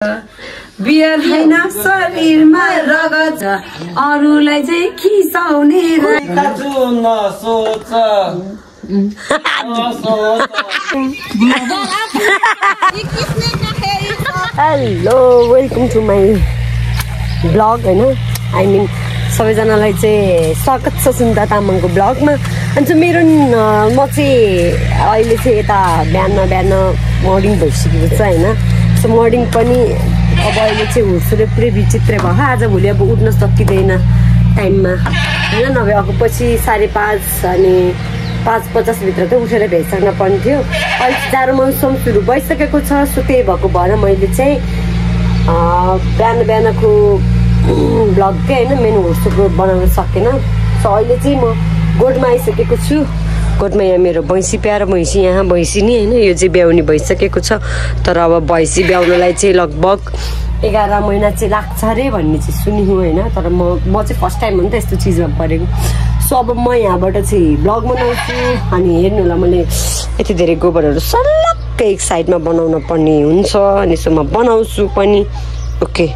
Beer हैन शरीरमा रगत अरूलाई चाहिँ खिसाउने hello welcome to my blog हैन आई मिन सबैजनालाई चाहिँ स्वागत छ सुन्दा तामाङको ब्लगमा। अनि चाहिँ मेरो म चाहिँ अहिले चाहिँ यता बिहान मर्निङ भइसकेको छ हैन। सो मर्निङ पनि अब अहिले चाहिँ हुर्सुले पुरै विचित्र भयो। आज भोलि अब उठ्न सकिँदैन टाइममा हैन, नभए अब पछि 5:30 अनि 5:50 भित्र त उठेर भेट्न पर्ने थियो। अहिले जाडो मौसम सुरु भइसकेको छ। सो त्यही भएको भएर मैले चाहिँ बिहानको ब्लग चाहिँ होइन मेन हुर्सुको बनाउन सकेन। सो अहिले चाहिँ म गोठमा आइसकेको छु। गोठमा यहाँ मेरो भैँसी प्यारो भैँसी यहाँ भैँसी नि होइन, यो चाहिँ ब्याउनी भइसकेको छ। तर अब भैँसी ब्याउनलाई चाहिँ लगभग 11 महिना चाहिँ लाग्छ अरे भन्ने चाहिँ सुनि हो होइन। तर म चाहिँ फर्स्ट टाइम हो नि त यस्तो चिजमा परेको। सो अब म यहाँबाट चाहिँ ब्लग बनाउँछु। अनि हेर्नु होला मैले यति धेरै गोबरहरू सल्लक्कै एक साइडमा बनाउन पर्ने हुन्छ। अनि सो म बनाउँछु पनि। ओके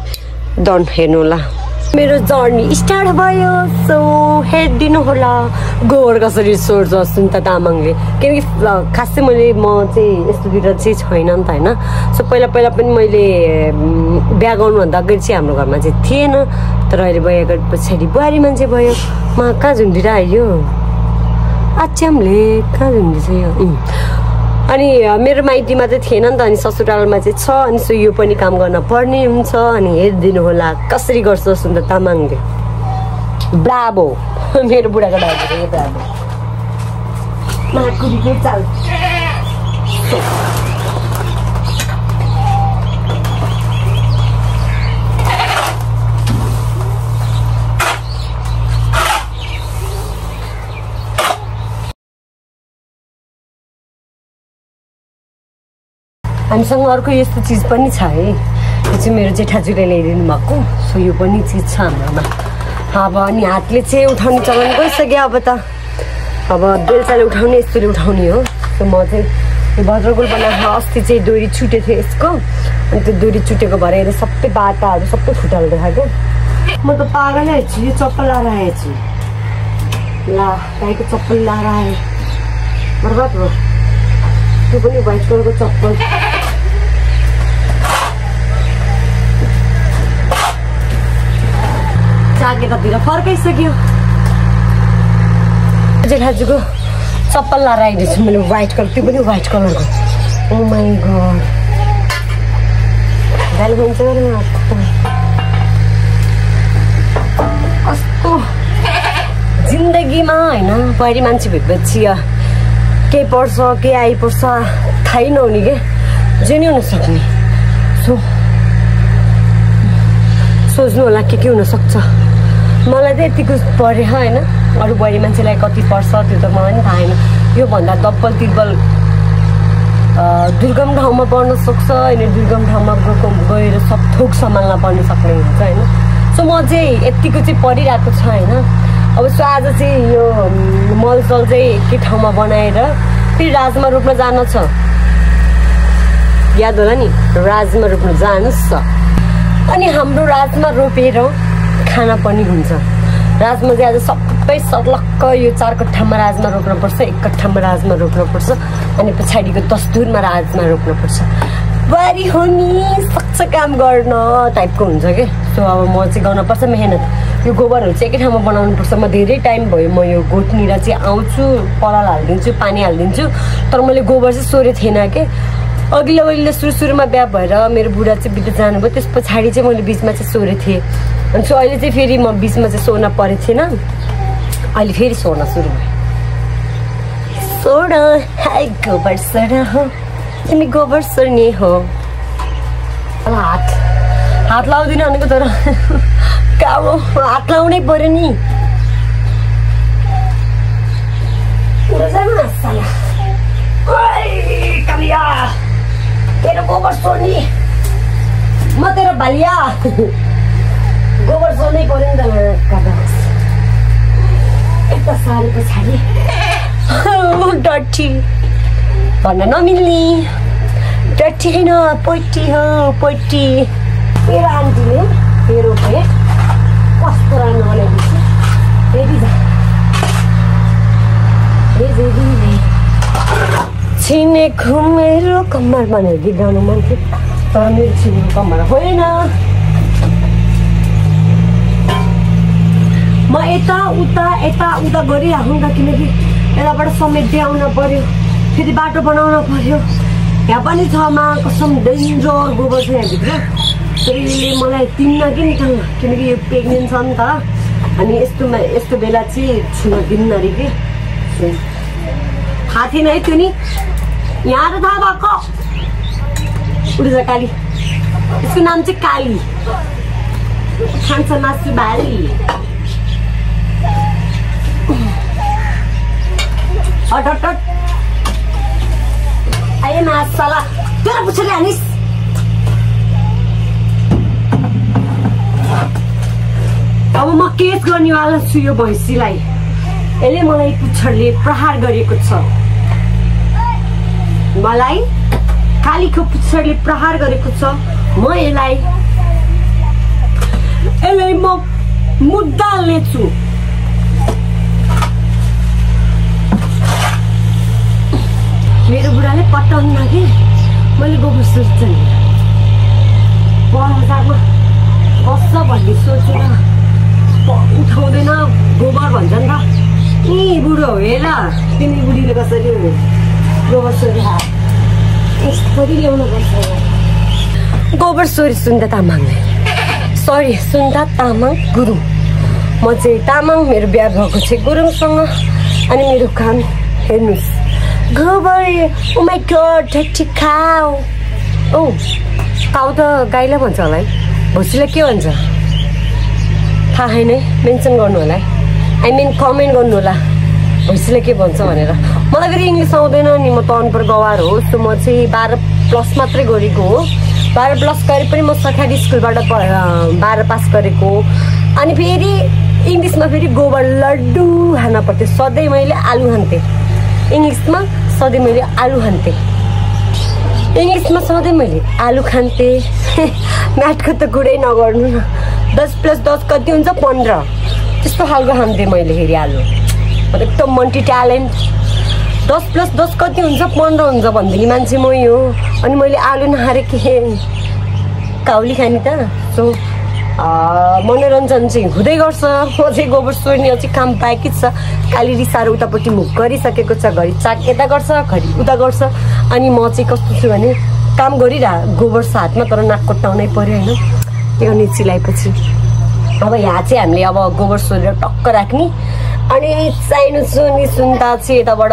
डन, हेर्नु होला मेरो जर्नी स्टार्ट भयो। सो हेरिदिनु होला गोबर कसरी सोर्छ सुन्ता तामाङले, किनकि खासै म चाहिँ यस्तोतिर चाहिँ छैन नि त होइन। सो पहिला पनि मैले बिहा गर्नुभन्दा अगाडि चाहिँ हाम्रो घरमा चाहिँ थिएन। तर अहिले बिहा गरे पछाडि बुहारी मान्छे भयो। म कहाँ झुन्डिरह्यो आच्यामले, कहाँ झुन्डिन्छ यो। अनि मेरो माइतीमा चाहिँ थिएन नि त, अनि ससुरालमा चाहिँ छ। अनि सो यो पनि काम गर्न पर्ने हुन्छ। अनि हेरिदिनु होला कसरी गर्छ सुन्दा तामाङले। ब्राभो मेरो बुढाको दाजु यो ब्राभो माकुरीको चाल। हामीसँग अर्को यस्तो चिज पनि छ है, यो चाहिँ मेरो जेठाजुले ल्याइदिनु भएको। सो यो पनि चिज छ हाम्रोमा। अब अनि हातले चाहिँ उठाउने चलन गइसक्यो। अब त अब बेलचाले उठाउने यस्तोले उठाउने हो। सो म चाहिँ यो भद्रगोल बनाएको अस्ति चाहिँ डोरी छुटेको थियो यसको। अनि त्यो डोरी छुटेको भएर सबै बाटाहरू सबै फुटाल्दै क्या। म त पागल आएछु, यो चप्पल लाएर आएछु। ला गाईको चप्पल लाएर आएँ बर्बाद भयो। त्यो पनि व्हाइट कलरको चप्पल। चाकेतातिर फर्काइसक्यो। जेठाजुको चप्पल लाएर आइदिएछु मैले व्हाइट कलर, त्यो पनि व्हाइट कलरको। ओ माई गड गाली भन्छ कस्तो जिन्दगीमा होइन। बुहारी मान्छे भेटेपछि केही पर्छ केही आइपर्छ थाहै नहुने के, जे नै हुनसक्ने। सो सोच्नु होला के हुनसक्छ। मलाई त यतिको पऱ्यो होइन, अरू बुहारी मान्छेलाई कति पर्छ त्यो त मलाई पनि थाहा छैन। योभन्दा डब्बल तिब्बल दुर्गम ठाउँमा पर्न सक्छ होइन। दुर्गम ठाउँमा गएर सब थोक सम्हाल्न पर्न सक्ने हुन्छ होइन। सो म चाहिँ यतिको चाहिँ परिरहेको छ होइन। अब सो आज चाहिँ यो मलसल चाहिँ एकै ठाउँमा बनाएर फेरि राजमा रोप्न जान छ। याद होला नि, राजमा रोप्न जानुहोस्। अनि हाम्रो राजमा रोपेर खाना पनि हुन्छ। राजमा चाहिँ आज सबै सर्लक्क यो 4 कट्ठामा राजमा रोप्नुपर्छ, 1 कट्ठामा राजमा रोप्नुपर्छ, अनि पछाडिको 10 धुरमा राजमा रोप्नुपर्छ। बुहारी हो नि सक्छ काम गर्न टाइपको हुन्छ कि। सो अब म चाहिँ गर्नुपर्छ मेहनत। यो गोबरहरू चाहिँ एकै ठाउँमा बनाउनुपर्छ। म धेरै टाइम भयो म यो गोठनिर चाहिँ आउँछु, पराल हालिदिन्छु, पानी हालिदिन्छु। तर मैले गोबर चाहिँ सोरेको थिएन कि। अघिल्लो सुरुमा बिहा भएर मेरो बुढा चाहिँ बित्दै जानुभयो, त्यस पछाडि चाहिँ मैले बिचमा चाहिँ सोरेको थिएँ। अनि सो अहिले चाहिँ फेरि म बिचमा चाहिँ सोर्न परेको थिएन, अहिले फेरि सोर्न सुरु भयो। सोड हाई गोबर सोड हो तिमी गोबर सोर्ने हो। हात लाउँदिन भनेको तर कालो हात लाउनै पर्यो नि। तेरो गोबर सोर्ने म तेरो भालिया गोबर सोर्नै पर्यो नि त। यता साह्रै पछाडि डटी भन्न नमिल्ने टट्टी होइन पोटी हो पोटी मेरो आन्टीले मेरो प्लेट कस्तो राम्रो बनाइदिन्छ छिनेको मेरो कम्मर भनेर गीत गाउनु मन थियो तर मेरो छिनेको कम्मर होइन म यता उता गरिराखौँ न किनकि यताबाट समेट्दै आउन पर्यो फेरि बाटो बनाउन पर्यो यहाँ पनि छ मा कसम डेन्जर गोबर छ यहाँभित्र तर यसले मलाई तिन्न कि निकाल्नु किनकि यो प्रेग्नेन्ट छ नि त अनि यस्तो बेला चाहिँ छुन दिन्न अरे कि थाहा थिएन है त्यो नि यहाँ त थाहा भएको उड्छ काली यसको नाम चाहिँ काली खान्छ मासु बाली हट आए मासला तेरा पुच्छरले हानिस् अब म केस गर्नेवाला छु यो भैँसीलाई यसले मलाई पुच्छरले प्रहार गरेको छ मलाई कालीको पुच्छरले प्रहार गरेको छ म यसलाई म मुद्दा हाल्नेछु मेरो बुढाले पटाउनु कि मैले गोबर सोच्छु नि बजारमा बस्छ भन्ने सोचेर उठाउँदैन गोबर भन्छ नि त ए बुढो हो हेर तिमी बुढीले कसरी गोबर सोरी यसरी ल्याउनुपर्छ गोबर सोरी सुन्दा तामाङले सरी सुन्दा तामाङ गुरुङ म चाहिँ तामाङ मेरो बिहा भएको चाहिँ गुरुङसँग अनि मेरो काम हेर्नुहोस् गोबर ओ माई गॉड ठिक खाऊ ओ काउ त गाईलाई भन्छ होला है भुसीलाई के भन्छ थाहा छैन है मेन्सन गर्नु होला है आई मिन कमेन्ट गर्नु होला भुसीलाई के भन्छ भनेर मलाई फेरि इङ्ग्लिस आउँदैन नि म त अनपढ गवार हो सो म चाहिँ 12+ मात्रै गरेको हो 12+ गरे पनि म सरकारी स्कुलबाट 12 पास गरेको अनि फेरि इङ्ग्लिसमा फेरि गोबर लड्डु खान पर्थ्यो सधैँ मैले आलु खान्थेँ इङ्ग्लिसमा सधैँ मैले आलु खान्थेँ इङ्ग्लिसमा सधैँ मैले आलु खान्थेँ म्याथको त कुरै नगर्नु न 10 + 10 कति हुन्छ 15 त्यस्तो खालको खान्थेँ मैले फेरि आलु म त एकदम मल्टी ट्यालेन्ट 10 + 10 कति हुन्छ 15 हुन्छ भनेदेखि मान्छे मै हो अनि मैले आलु नखाएर के काउली खाने त सो मनोरञ्जन चाहिँ हुँदै गर्छ म चाहिँ गोबर सोर्ने अझै काम बाँकी छ काली रिसाएर उतापट्टि मुख गरिसकेको छ घरि चाक यता गर्छ घरि उता गर्छ अनि म चाहिँ कस्तो छु भने काम गोबर हातमा तर नाक कोट्टाउनै पर्यो होइन त्यो निचिलाएपछि अब यहाँ चाहिँ हामीले अब गोबर सोरेर टक्क राख्ने अनि चाहिनु छु नि सुन्दा चाहिँ यताबाट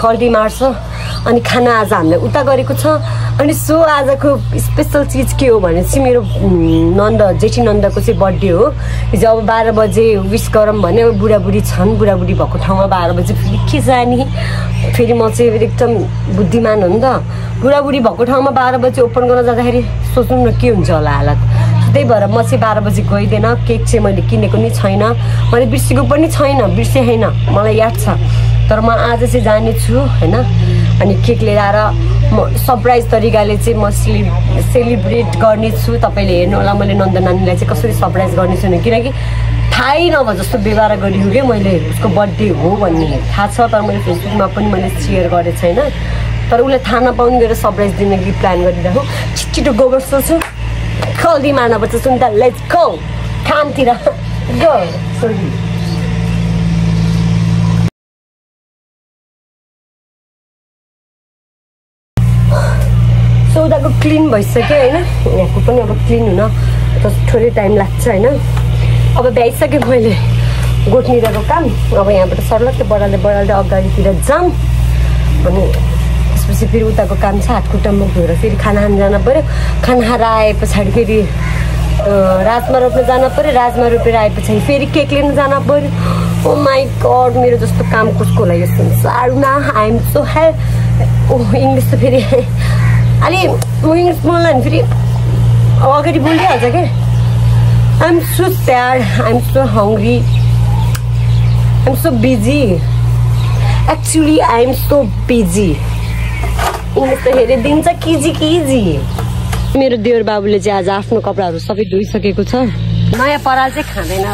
खल्दी मार्छ अनि खाना आज हामीले उता गरेको छ अनि सो आजको स्पेसल चिज के हो भने चाहिँ मेरो जेठी नन्दको चाहिँ बर्थडे हो हिजो अब 12 बजे विस गरौँ भने अब बुढाबुढी छन् बुढाबुढी भएको ठाउँमा 12 बजे फेरि के जाने फेरि म चाहिँ एकदम बुद्धिमान हो नि त बुढाबुढी भएको ठाउँमा 12 बजे ओपन गर्न जाँदाखेरि सोच्नु न के हुन्छ होला हालत त्यही भएर म चाहिँ 12 बजे गइदिएन केक चाहिँ मैले किनेको नि छैन मैले बिर्सेको पनि छैन बिर्से होइन मलाई याद छ तर म आज चाहिँ जानेछु होइन अनि केक लिएर आएर म सरप्राइज तरिकाले चाहिँ म सेलिब्रेट गर्नेछु तपाईँले हेर्नु होला मैले नन्द नानीलाई चाहिँ कसरी सरप्राइज गर्नेछु भने किनकि थाहै नभए जस्तो व्यवहार गरियो कि मैले उसको बर्थडे हो भन्ने थाहा छ तर मैले फेसबुकमा पनि मैले सेयर गरेको छैन तर उसले थाहा नपाउनु गएर सरप्राइज दिने कि प्लान गरिरहेको छिटो गोबर सोच्छु खल्दी मार्नुपर्छ सुन्दा लेट्स गो कामतिर गो सोरी उताको क्लिन भइसक्यो होइन यहाँको पनि अब क्लिन हुन थोरै टाइम लाग्छ होइन अब भ्याइसकेँ मैले गोठनिरको काम अब यहाँबाट सर्लक्कै बढाल्दै अगाडितिर जाऊँ अनि त्यसपछि फेरि उताको काम छ हातखुट्टा मुख धोएर फेरि खाना खान जानु पऱ्यो खाना खाएर आए पछाडि फेरि राजमा रोप्न जानु पऱ्यो राजमा रोपेर आए पछाडि फेरि केक लिन जानु पऱ्यो ओ माई गड मेरो जस्तो काम कसको होला यो संसारमा आई एम सो हेल्प ओ इङ्ग्लिस त फेरि अलि म इङ्ग्लिस बोल्दा नि फेरि अगाडि बोलिहाल्छ क्या I am so sad I am so hungry I am so busy actually I am so busy English त हेरिदिन्छ किजी मेरो देवर बाबुले चाहिँ आज आफ्नो कपडाहरू सबै धोइसकेको छ नयाँ पराल चाहिँ खाँदैन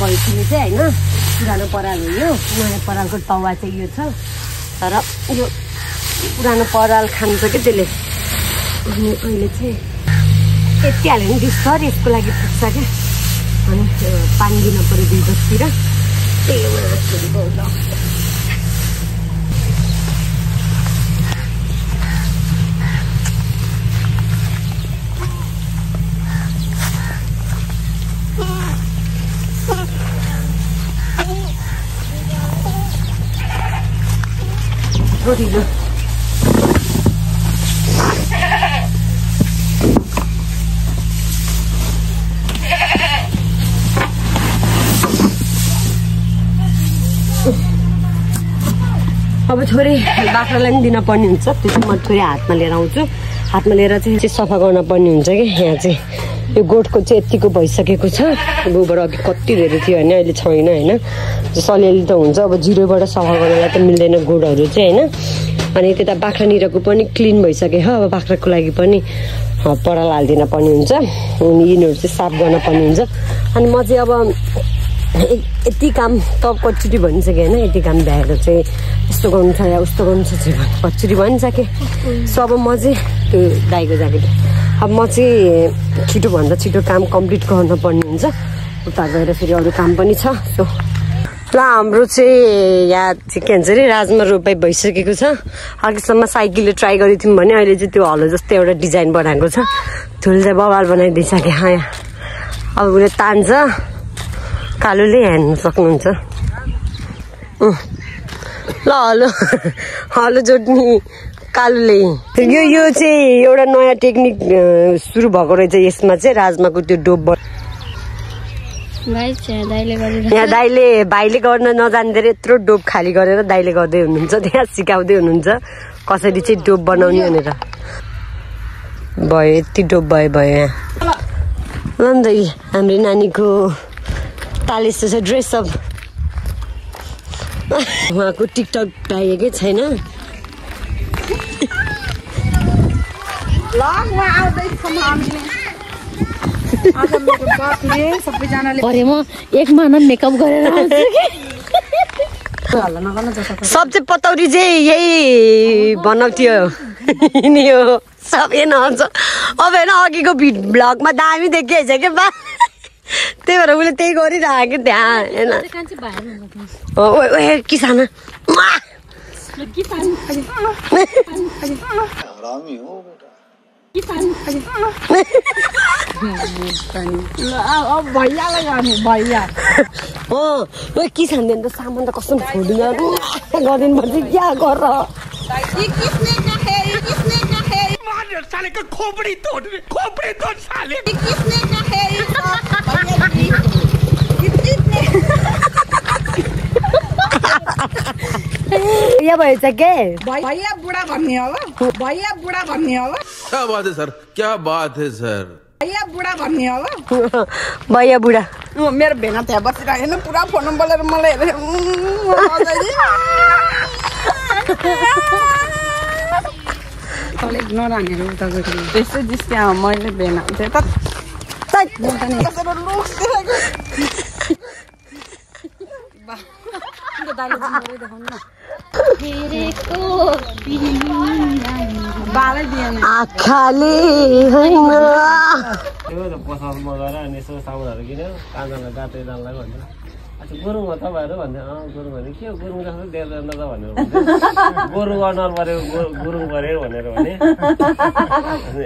भइसक्यो चाहिँ होइन पुरानो पराल हो यो नयाँ परालको तवा चाहिँ यो छ तर यो पुरानो पराल खान्छ कि त्यसले अनि अहिले चाहिँ यति हाल्यो भने बिस्तारै यसको लागि पुग्छ क्या अनि पानी दिन पऱ्यो 2 बजीतिर त्यही हो Rodino. अब थोरै बाख्रालाई पनि दिन पर्ने हुन्छ त्यो चाहिँ म थोरै हातमा लिएर आउँछु हातमा लिएर चाहिँ सफा गर्न पर्ने हुन्छ कि यहाँ चाहिँ यो गोठको चाहिँ यतिको भइसकेको छ गोबर अघि कति धेरै थियो होइन अहिले छैन होइन सलियाली त हुन्छ अब जिरोबाट सफा गर्नलाई त मिल्दैन गोडहरू चाहिँ होइन अनि त्यता बाख्रानिरको पनि क्लिन भइसक्यो हो अब बाख्राको लागि पनि पराल हालिदिन पर्ने हुन्छ अनि यिनीहरू चाहिँ साफ गर्न पर्ने हुन्छ अनि म चाहिँ अब यति काम त कचुरी भनिसकेँ होइन यति काम भ्याएर चाहिँ यस्तो गर्नु छ या उस्तो गर्नु छ चाहिँ कचुरी भनिसकेँ सो अब म चाहिँ त्यो दाइको ज्याकेट अब म चाहिँ छिटोभन्दा छिटो काम कम्प्लिट गर्नुपर्ने हुन्छ उता गएर फेरि अरू काम पनि छ सो ल हाम्रो चाहिँ यहाँ चाहिँ के भन्छ अरे राजमा रोपाइ भइसकेको छ अघिसम्म साइकलले ट्राई गरेको थियौँ भने अहिले चाहिँ त्यो हलो जस्तै एउटा डिजाइन बनाएको छ धुल चाहिँ बवाल बनाइदिइसक्यो यहाँ अब उसले तान्छ कालुले हेर्नु सक्नुहुन्छ ल हलो हलो जोड्ने कालुले यो चाहिँ एउटा नयाँ टेक्निक सुरु भएको रहेछ यसमा चाहिँ राजमाको त्यो डोब यहाँ दाइले भाइले गर्न नजान्दै यत्रो डोब खाली गरेर दाइले गर्दै हुनुहुन्छ त्यहाँ सिकाउँदै हुनुहुन्छ कसरी चाहिँ डोब बनाउने भनेर भयो यति डोब भयो यहाँ ल नि त हाम्रो नानीको तालिस छ ड्रेसअप उहाँको टिकटक पाइएकै छैन अरे म 1 महिना मेकअप गरेर सबसे पतौरी चाहिँ यही बनाउँथ्यो नि हो सबै नन्छ अब होइन अघिको भ्लगमा दामी देखिएछ क्या बा त्यही भएर उसले त्यही गरिरहेको त्यहाँ होइन किसाना किसान त सामान त कस्तो छोडिदिनु गरिदिनु पर्छ क्या गर साले का खोपड़ी तोड़ साले भैया भएछ के भैया बुढा भन्ने हो भैया बुढा भन्ने हो क्या बात है सर क्या बात है सर भैया बुढा भन्ने हो भैया बुढा मेरो भेना त्यहाँ बसिरहेको हेर्नु पुरा फोन बोलेर मलाई नरानीहरू उता गएर त्यस्तै जिस्क्या मैले भेना चाहिँ आँखाले होइन पसलमा गएर अनि यसो सामानहरू किन्यो कान्छालाई गाते जानलाई भन्छ अच्छा गुरुङ हो तपाईँहरू भन्यो गुरुङ भने के हो गुरुङ जस्तो देख्दैन त भनेर गोरु गर्न पऱ्यो गुरुङ पऱ्यो भनेर भने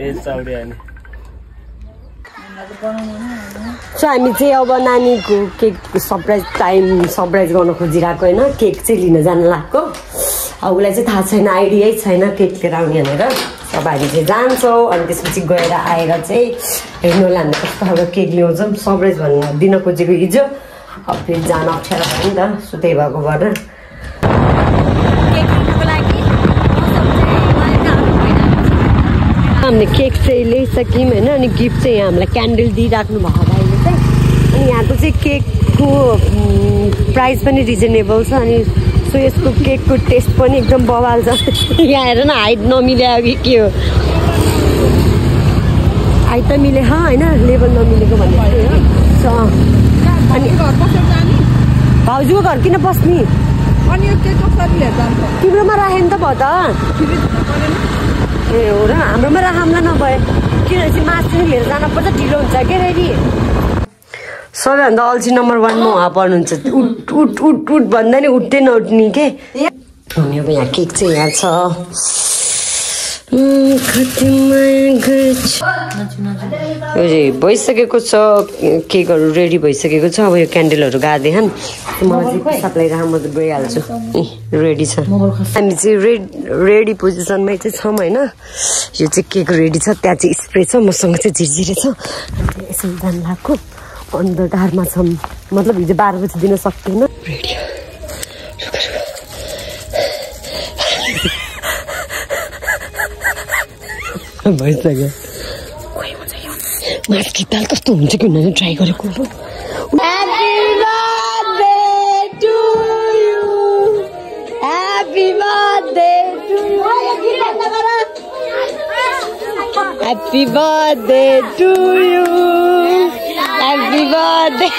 एज चौडी अनि सो हामी चाहिँ अब नानीको केक सरप्राइज गर्न खोजिरहेको होइन केक चाहिँ लिन जान लाग्यो अब उसलाई चाहिँ थाहा छैन आइडियै छैन केक लिएर आउने भनेर अब हामी चाहिँ जान्छौँ अनि त्यसपछि गएर आएर चाहिँ हेर्नु होला हामी कस्तो खालको केक ल्याउँछौँ सरप्राइज भन्नु दिन खोजेको हिजो अब फेरि जान अप्ठ्यारो भयो नि त सो त्यही भएको भएर हामीले केक चाहिँ ल्याइसक्यौँ होइन अनि गिफ्ट चाहिँ हामीलाई क्यान्डल दिइराख्नु भएको दाइले चाहिँ अनि यहाँको चाहिँ केकको प्राइस पनि रिजनेबल छ अनि सो यसको केकको टेस्ट पनि एकदम बवाल छ यहाँ हेर न हाइट नमिल्यो कि के हो हाइट त मिले होइन लेभल नमिलेको भन्ने अनि भाउजूको घर किन बस्ने तिम्रोमा राखे नि त भयो त ए हो र हाम्रोमा राखौँला नभए किनभने मासु पनि लिएर जानुपर्छ ढिलो हुन्छ के रेडी सबैभन्दा अल्छी नम्बर 1 मा उहाँ पर्नुहुन्छ उठ उठ उठ उठ भन्दा नि उठ्दै नउठ्ने के अनि अब यहाँ केक चाहिँ यहाँ छ भइसकेको छ केकहरू रेडी भइसकेको छ अब यो क्यान्डलहरू गार्देखान् मलाई चाहिँ सबलाई राम म त गइहाल्छु रेडी छ हामी चाहिँ रेडी पोजिसनमै चाहिँ छौँ होइन यो चाहिँ केक रेडी छ त्यहाँ चाहिँ स्प्रे छ मसँग चाहिँ झिरझिरे छ यसो जान लाग्यो अन्धकारमा छौँ मतलब हिजो 12 बजी दिन सक्दैन रेडी भइसक्यो मास्की ताल कस्तो हुन्छ कि उनीहरूले ट्राई गरेको Happy birthday to you. Happy birthday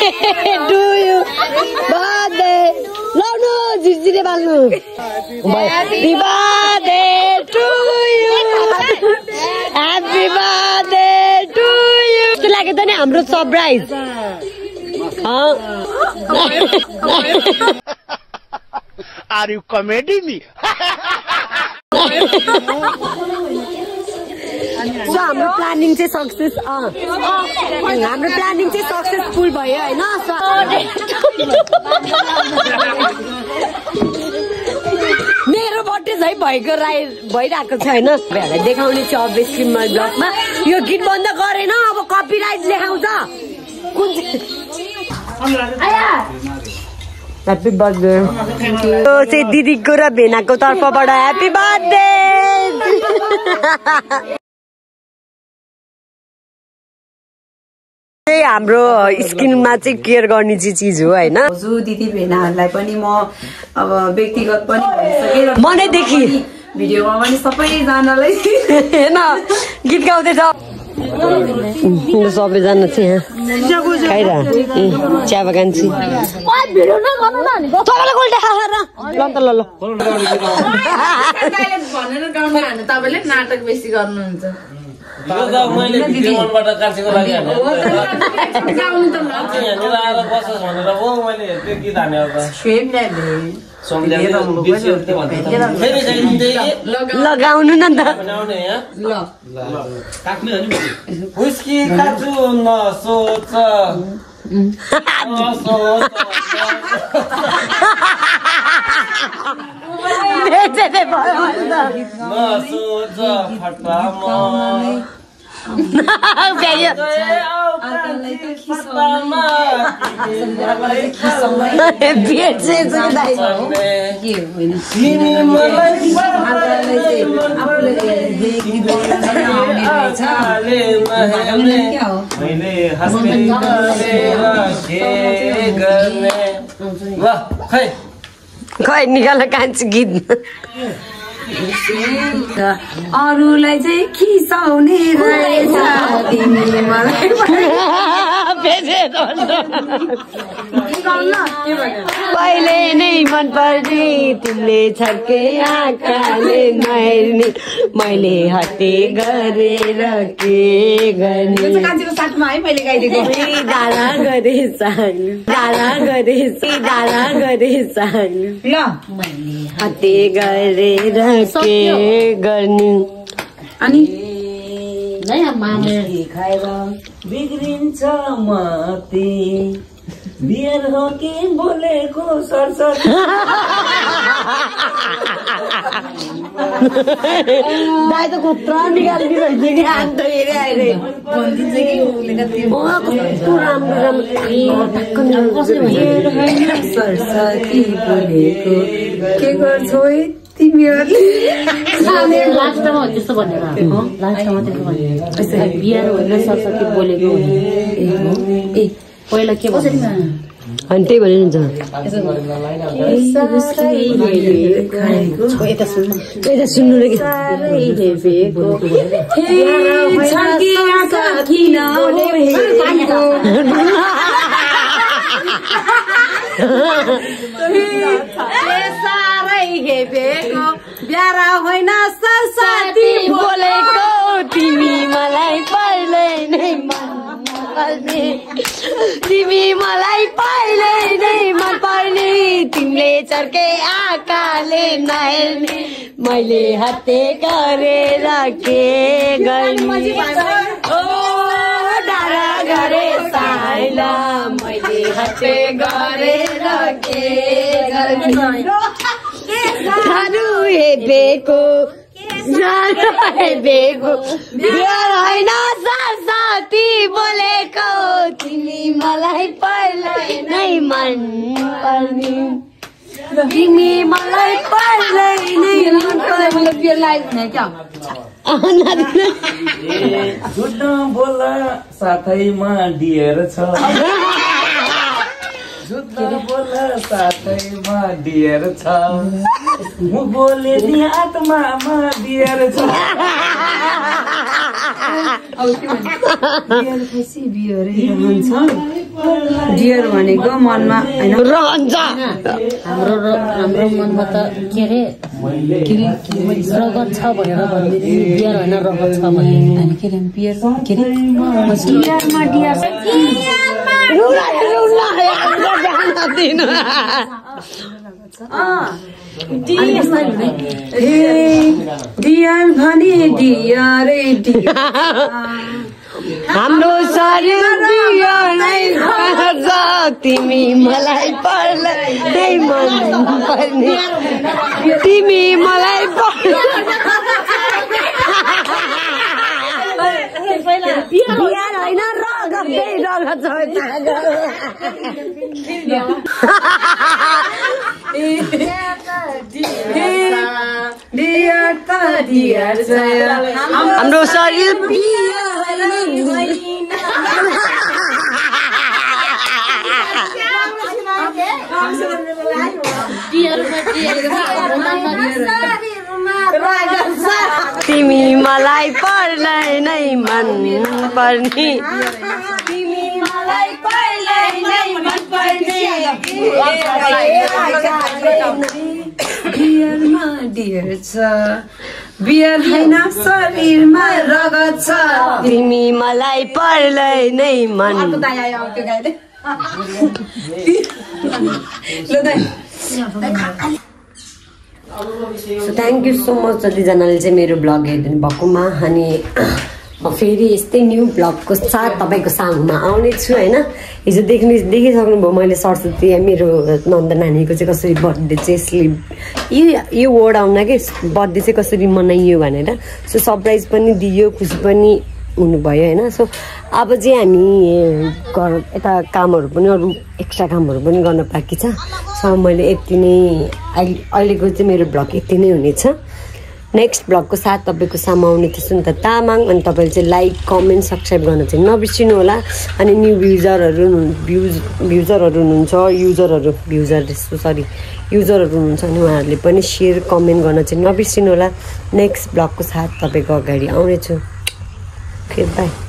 to you. Birthday. Launu झिरझिरे बाल्नु. Happy birthday to you. Happy birthday to you. त्यो लाग्यो त नि हाम्रो surprise. Are you comedy me? So हाम्रो प्लानिङ चाहिँ सक्सेस हाम्रो प्लानिङ चाहिँ सक्सेसफुल भयो हैन मेरो बर्थडे झै भइरहेको छ हैन देखाउने छ अभियसली मैले ब्लगमा यो गीत बन्द गरेन अब कपिराइट लेखाउँछ कुन ह्याप्पी बर्थडे त्यो चाहिँ दिदीको र भेनाको तर्फबाट ह्याप्पी बर्थडे हाम्रो स्किनमा चाहिँ केयर गर्ने चिज हो हैन दिदी भेनाहरूलाई पनि म अब व्यक्तिगत पनि भनिसकेर मनैदेखि भिडियोमा पनि सबैजनालाई हैन गीत गाउँदैछ सबैजना चाहिँ खाइरह चिया बगान चाहिँ तपाईँले नाटक बेसी गर्नुहुन्छ लगाउनु न त खै निकाल कान्छ गीत अरूलाई चाहिँ खिसाउने रहेछ तिमीले मलाई पहिले नै मन पर्ने तिमीले छर्के आँखाले नहेर्ने मैले हटे गरेर के गर्ने डाँडा गरे साग्नु ल मैले हटे गरेर के गर्ने अनि खाएर बिग्रिन्छ मती बियर हो कि बोलेको सरसर दाइ त कत्रो निकालिदिनु रहेछ कि अन्त हेरे अहिले कस्तो राम्रो सरस्वती बोलेको के गर्छौ है तिमीहरूले लास्टमा त्यस्तो भनेर लास्टमा त्यस्तो भनेर बिहार होइन सरस्वती बोलेको ए पहिला के भन्छ अनि त्यही भनिन्छ यता सुन्नु र ब्यारा होइन सरस्वती बोलेको तिमी मलाई पहिले नै मन पर्ने तिमी मलाई पहिले नै मन पर्ने तिमीले चर्के आँखाले नहेर्ने मैले हत्ते गरेर के गर्ने ओ डाँडा गरे साइला मैले हत्ते गरेर के गर्ने सानो हेपेको होइन सरस्वती बोलेको तिमी मलाई पहिल्यै नै मन पर्ने तिमी मलाई पहिल्यै नै मन पर्ने झुट बोल साथैमा डियर छ झुट बोल साथैमा डियर छ म बोले नि आत्मामा डियर छ डियर भनेको मनमा रहन्छ हाम्रो मनमा त के अरे रगत छ भनेर भन्दै बियर होइन रगत छ भने डियर भने डियरै हाम्रो शरीर नै गर्छ तिमी मलाई पर्लै नै मन पर्ने तिमी मलाई बिहार होइन रगतै रगत हाम्रो शरीर तिमी मलाई पर्लै नै मन पर्ने तिमी मलाई पर्लै नै मन पर्ने डियरमा डियर छ बियर होइन शरीरमा रगत छ तिमी मलाई पर्लै नै मन थ्याङ्क यू सो मच जतिजनाले चाहिँ मेरो ब्लग हेरिदिनु भएकोमा अनि म फेरि यस्तै न्यू ब्लगको साथ तपाईँको सामुमा आउने छु होइन हिजो देखिसक्नुभयो मैले सरस्वती मेरो नन्द नानीको चाहिँ कसरी बर्थडे चाहिँ यसले यो वर्ड आउन कि बर्थडे चाहिँ कसरी मनाइयो भनेर सो सरप्राइज पनि दियो खुसी पनि हुनुभयो होइन सो अब चाहिँ हामी घर यता कामहरू पनि अरू एक्स्ट्रा कामहरू पनि गर्न बाँकी छ सो मैले यति नै अहिलेको चाहिँ मेरो ब्लग यति नै हुनेछ नेक्स्ट ब्लगको साथ तपाईँको सामु आउने थियो सुन्त तामाङ अनि तपाईँले चाहिँ लाइक कमेन्ट सब्सक्राइब गर्न चाहिँ नबिर्सिनु होला अनि न्यू युजरहरू हुनुहुन्छ युजरहरू हुनुहुन्छ अनि उहाँहरूले पनि सेयर कमेन्ट गर्न चाहिँ नबिर्सिनु होला नेक्स्ट ब्लगको साथ तपाईँको अगाडि आउनेछु फिर बाई